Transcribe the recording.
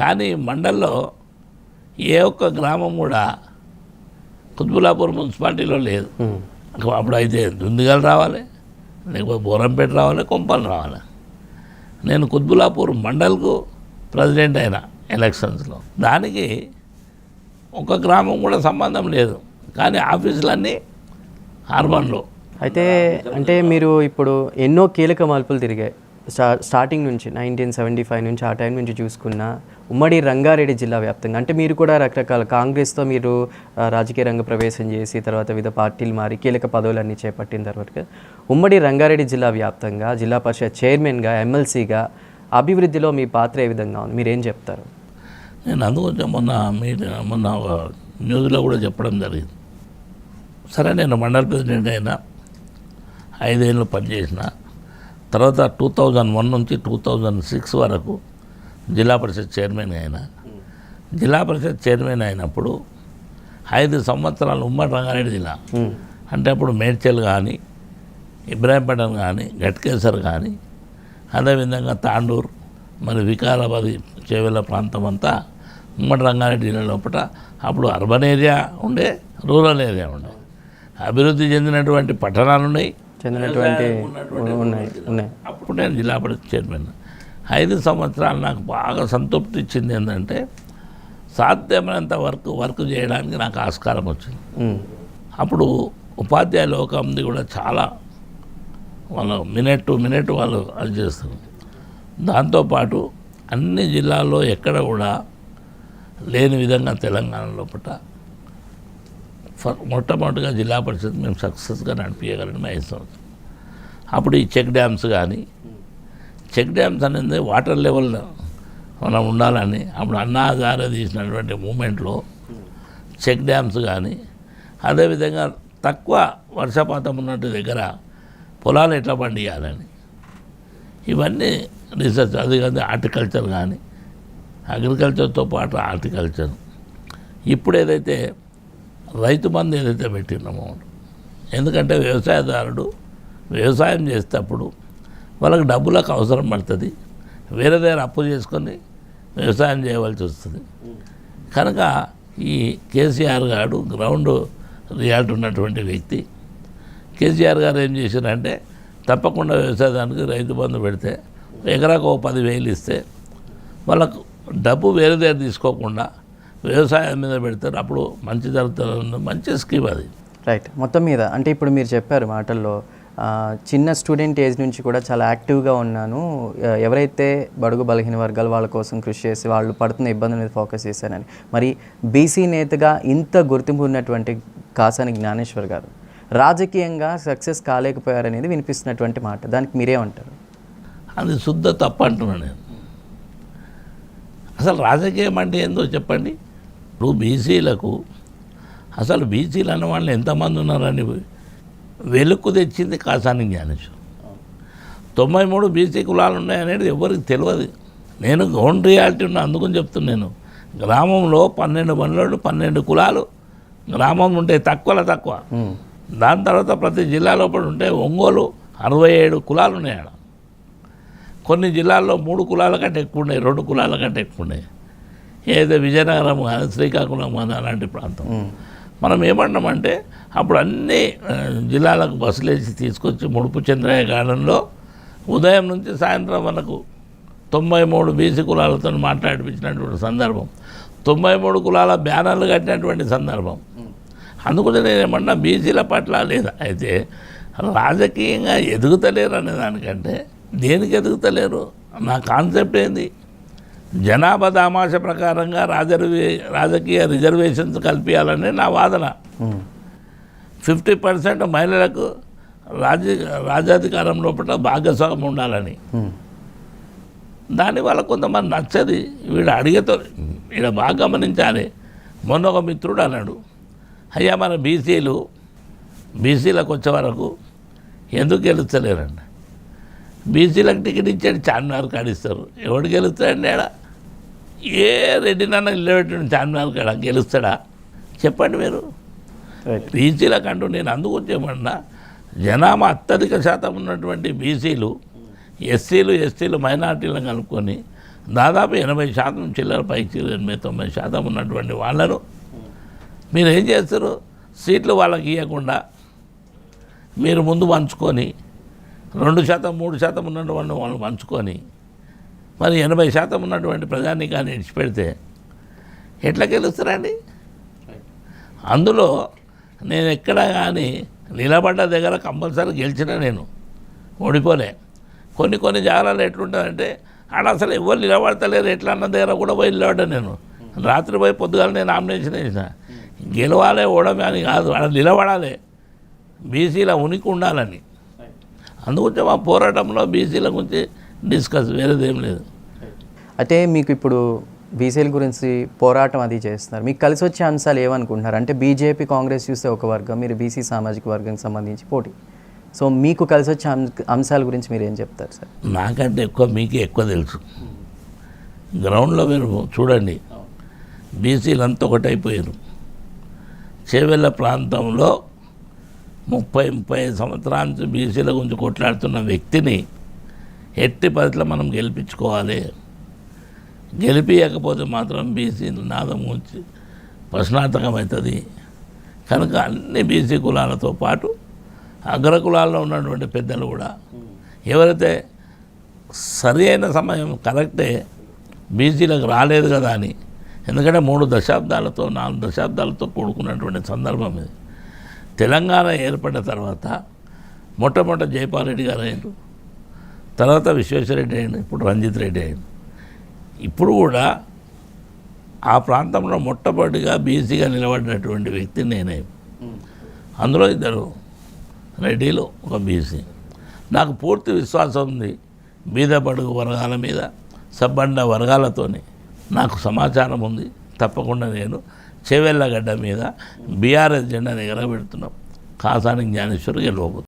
కానీ మండల్లో ఏ ఒక్క గ్రామం కూడా కుత్బుల్లాపూర్ మున్సిపాలిటీలో లేదు. అప్పుడు అయితే దుందిగల్ రావాలి, లేకపోతే బోరంపేట రావాలి, కొంపలు రావాలి. నేను కుత్బుల్లాపూర్ మండల్కు ప్రెసిడెంట్ అయినా ఎలక్షన్స్లో. దానికి ఒక గ్రామం కూడా సంబంధం లేదు, కానీ ఆఫీసులన్నీ అర్బన్లో. అయితే అంటే మీరు ఇప్పుడు ఎన్నో కీలక మలుపులు తిరిగాయి స్టార్టింగ్ నుంచి 1975 నుంచి ఆ టైం నుంచి చూసుకున్న ఉమ్మడి రంగారెడ్డి జిల్లా వ్యాప్తంగా. అంటే మీరు కూడా రకరకాల కాంగ్రెస్తో మీరు రాజకీయ రంగ ప్రవేశం చేసి తర్వాత వివిధ పార్టీలు మారి కీలక పదవులన్నీ చేపట్టిన తర్వాత ఉమ్మడి రంగారెడ్డి జిల్లా వ్యాప్తంగా జిల్లా పరిషత్ చైర్మన్గా, ఎమ్మెల్సీగా అభివృద్ధిలో మీ పాత్ర ఏ విధంగా ఉంది, మీరేం చెప్తారు? నేను అందుకొంచెం మొన్న న్యూస్లో కూడా చెప్పడం జరిగింది. సరే, నేను మండల ప్రెసిడెంట్ అయినా 5 ఏళ్ళు పనిచేసిన తర్వాత 2001 నుంచి 2006 వరకు జిల్లా పరిషత్ చైర్మన్ అయినా. జిల్లా పరిషత్ చైర్మన్ అయినప్పుడు 5 సంవత్సరాలు ఉమ్మడి రంగారెడ్డి జిల్లా అంటే అప్పుడు మేడ్చల్ కానీ, ఇబ్రాహీంపట్నం కానీ, ఘట్కేసర్ కానీ, అదేవిధంగా తాండూర్, మరి వికారాబాద్, చేవెళ్ళ ప్రాంతం అంతా ఉమ్మడి రంగారెడ్డి జిల్లా లోపల అప్పుడు అర్బన్ ఏరియా ఉండే, రూరల్ ఏరియా ఉండే. అభివృద్ధి చెందినటువంటి పట్టణాలు ఉన్నాయి, ఉన్నాయి. అప్పుడు నేను జిల్లా పరిషత్ చైర్మన్ 5 సంవత్సరాలు నాకు బాగా సంతృప్తి ఇచ్చింది ఏంటంటే సాధ్యమైనంత వర్క్ చేయడానికి నాకు ఆస్కారం వచ్చింది. అప్పుడు ఉపాధ్యాయ లోకంది కూడా చాలా వాళ్ళు మినిట్ టు మినిట్ వాళ్ళు అది చేస్తారు. దాంతోపాటు అన్ని జిల్లాల్లో ఎక్కడ కూడా లేని విధంగా తెలంగాణ లోపల మొట్టమొదటిగా జిల్లా పరిషత్ మేము సక్సెస్గా నడిపించగలం 5 సంవత్సరాలు. అప్పుడు ఈ చెక్ డ్యామ్స్ కానీ, చెక్ డ్యామ్స్ అనేది వాటర్ లెవెల్ మనం ఉండాలని అప్పుడు అన్నా హజారే తీసినటువంటి మూమెంట్లో చెక్ డ్యామ్స్ కానీ, అదేవిధంగా తక్కువ వర్షపాతం ఉన్నట్టు దగ్గర పొలాలు ఎట్లా పండియాలని ఇవన్నీ రీసెర్చ్. అది కానీ హార్టికల్చర్ కానీ, అగ్రికల్చర్తో పాటు హార్టికల్చర్. ఇప్పుడు ఏదైతే రైతు బంధు ఏదైతే పెట్టినామో, ఎందుకంటే వ్యవసాయదారుడు వ్యవసాయం చేసేటప్పుడు వాళ్ళకి డబ్బులకు అవసరం పడుతుంది, వేరే దగ్గర అప్పు చేసుకొని వ్యవసాయం చేయవలసి వస్తుంది. కనుక ఈ కేసీఆర్ గారు గ్రౌండ్ రియాలిటీ ఉన్నటువంటి వ్యక్తి. కేసీఆర్ గారు ఏం చేశారంటే తప్పకుండా వ్యవసాయానికి రైతు బంధు పెడితే ఎకరాకు 10,000 ఇస్తే వాళ్ళకు డబ్బు వేరే దగ్గర తీసుకోకుండా వ్యవసాయం మీద పెడతారు, అప్పుడు మంచి జరుగుతుంది. మంచి స్కీమ్ అది. రైట్. మొత్తం మీద అంటే ఇప్పుడు మీరు చెప్పారు మాటల్లో చిన్న స్టూడెంట్ ఏజ్ నుంచి కూడా చాలా యాక్టివ్గా ఉన్నాను, ఎవరైతే బడుగు బలహీన వర్గాలు వాళ్ళ కోసం కృషి చేసి వాళ్ళు పడుతున్న ఇబ్బందుల మీద ఫోకస్ చేశానని. మరి బీసీ నేతగా ఇంత గుర్తింపు ఉన్నటువంటి కాసాని జ్ఞానేశ్వర్ గారు రాజకీయంగా సక్సెస్ కాలేకపోయారనేది వినిపిస్తున్నటువంటి మాట, దానికి మీరేమంటారు? అది శుద్ధ తప్పు అంటున్నాను నేను. అసలు రాజకీయం అంటే ఏందో చెప్పండి. ఇప్పుడు బీసీలకు అసలు బీసీలు అన్న వాళ్ళు ఎంతమంది ఉన్నారని వెలుక్కు తెచ్చింది కాసాని జ్ఞానేశ్వర్. 93 బీసీ కులాలు ఉన్నాయనేది ఎవరికి తెలియదు. నేను గ్రౌండ్ రియాలిటీ ఉన్న అందుకని చెప్తున్నాను. గ్రామంలో 12 మండలాలు 12 కులాలు గ్రామం ఉంటే తక్కువ. దాని తర్వాత ప్రతి జిల్లా లోపల ఉంటే ఒంగోలు 67 కులాలు ఉన్నాయి. ఆడ కొన్ని జిల్లాల్లో 3 కులాల కంటే ఎక్కువ ఉన్నాయి, 2 కులాల కంటే ఎక్కువ ఉన్నాయి. ఏదైతే విజయనగరం కానీ, శ్రీకాకుళం కానీ అలాంటి ప్రాంతం. మనం ఏమన్నామంటే అప్పుడు అన్ని జిల్లాలకు బస్సులు వేసి తీసుకొచ్చి ముడుపు చంద్రయ్య గార్డెన్లో ఉదయం నుంచి సాయంత్రం వరకు 93 బీసీ కులాలతో మాట్లాడిపించినటువంటి సందర్భం, 93 కులాల బ్యానర్లు కట్టినటువంటి సందర్భం. అందుకని నేను ఏమన్నా బీసీల పట్ల లేదా అయితే రాజకీయంగా ఎదుగుతలేరు అనే దానికంటే దేనికి ఎదుగుతలేరు, నా కాన్సెప్ట్ ఏంది, జనాభా దామాష ప్రకారంగా రాజకీయ రిజర్వేషన్స్ కల్పించాలని నా వాదన. 50% మహిళలకు రాజ్యాధికారం లోపల భాగస్వామ్యం ఉండాలని. దానివల్ల కొంతమంది నచ్చది, వీడు అడిగేతో వీడ బాగా గమనించాలి. మొన్న ఒక మిత్రుడు అన్నాడు, అయ్యా మన బీసీలకు వచ్చే వరకు ఎందుకు గెలుస్తలేరండి, బీసీలకు టికెట్ ఇచ్చాడు చార్మినార్ కాడిస్తారు, ఎవడు గెలుస్తాడండి? ఆడ ఏ రెడ్డి నాన్న నిలబెట్టిన చార్మినార్ కాడ గెలుస్తాడా చెప్పండి మీరు? బీసీలకు అంటూ నేను అందుకు చెప్పన్నా, జనాభా అత్యధిక శాతం ఉన్నటువంటి బీసీలు, ఎస్సీలు మైనార్టీలను కలుపుకొని దాదాపు 80% చిల్లర పైకి 80-90% ఉన్నటువంటి వాళ్ళను మీరు ఏం చేస్తారు? సీట్లు వాళ్ళకి ఇవ్వకుండా మీరు ముందు పంచుకొని 2% 3% ఉన్నటువంటి వాళ్ళు పంచుకొని మరి 80% ఉన్నటువంటి ప్రజానీకాన్ని విడిచిపెడితే ఎట్లా గెలుస్తారండి? అందులో నేను ఎక్కడ కానీ నిలబడ్డ దగ్గర కంపల్సరీ గెలిచిన, నేను ఓడిపోలే. కొన్ని జాగాలలో ఎట్లుంటుందంటే ఆడ అసలు ఎవరు నిలబడతలేరు, ఎట్లా అన్న దగ్గర కూడా పోయి నిలబడ్డా. నేను రాత్రి పోయి పొద్దుగాల నేను నామినేషన్ వేసిన. గెలవాలి ఓడమే అని కాదు, ఆడ నిలబడాలి, బీసీల ఉనికి ఉండాలని. అందుగురించి మా పోరాటంలో బీసీల గురించి డిస్కస్, వేరేదేం లేదు. అయితే మీకు ఇప్పుడు బీసీల గురించి పోరాటం అది చేస్తున్నారు, మీకు కలిసి వచ్చే అంశాలు ఏమనుకుంటున్నారు? అంటే బీజేపీ కాంగ్రెస్ చూస్తే ఒక వర్గం, మీరు బీసీ సామాజిక వర్గానికి సంబంధించి పోటీ. సో మీకు కలిసి వచ్చే అంశాల గురించి మీరు ఏం చెప్తారు సార్? నాకంటే ఎక్కువ మీకే ఎక్కువ తెలుసు. గ్రౌండ్లో మీరు చూడండి, బీసీలంతా ఒకటైపోయారు. చేవెళ్ళ ప్రాంతంలో 30-35 సంవత్సరాల నుంచి బీసీల గురించి కొట్లాడుతున్న వ్యక్తిని ఎట్టి పరిస్థితిలో మనం గెలిపించుకోవాలి. గెలిపించకపోతే మాత్రం బీసీ నాదం గురించి ప్రశ్నార్థకం అవుతుంది. కనుక అన్ని బీసీ కులాలతో పాటు అగ్రకులాల్లో ఉన్నటువంటి పెద్దలు కూడా ఎవరైతే సరి అయిన సమయం కరెక్టే బీసీలకు రాలేదు కదా అని, ఎందుకంటే 3 దశాబ్దాలతో 4 దశాబ్దాలతో కూడుకున్నటువంటి సందర్భం ఇది. తెలంగాణ ఏర్పడిన తర్వాత మొట్టమొదటి జైపాల్ రెడ్డి గారు అయ్యారు, తర్వాత విశ్వేశ్వరరెడ్డి అయ్యాడు, ఇప్పుడు రంజిత్ రెడ్డి అయ్యాడు. ఇప్పుడు కూడా ఆ ప్రాంతంలో మొట్టమొదటిగా బీసీగా నిలబడినటువంటి వ్యక్తి నేనే. అందులో 2 రెడ్డిలు, ఒక బీసీ. నాకు పూర్తి విశ్వాసం ఉంది బీద బడుగు వర్గాల మీద, సబ్బండ వర్గాలతోని నాకు సమాచారం ఉంది. తప్పకుండా నేను చేవెళ్ళగడ్డ మీద బీఆర్ఎస్ జెండాను ఎగరబెడుతున్నాం. కాసాని జ్ఞానేశ్వర్ గెలవబోతున్నాం.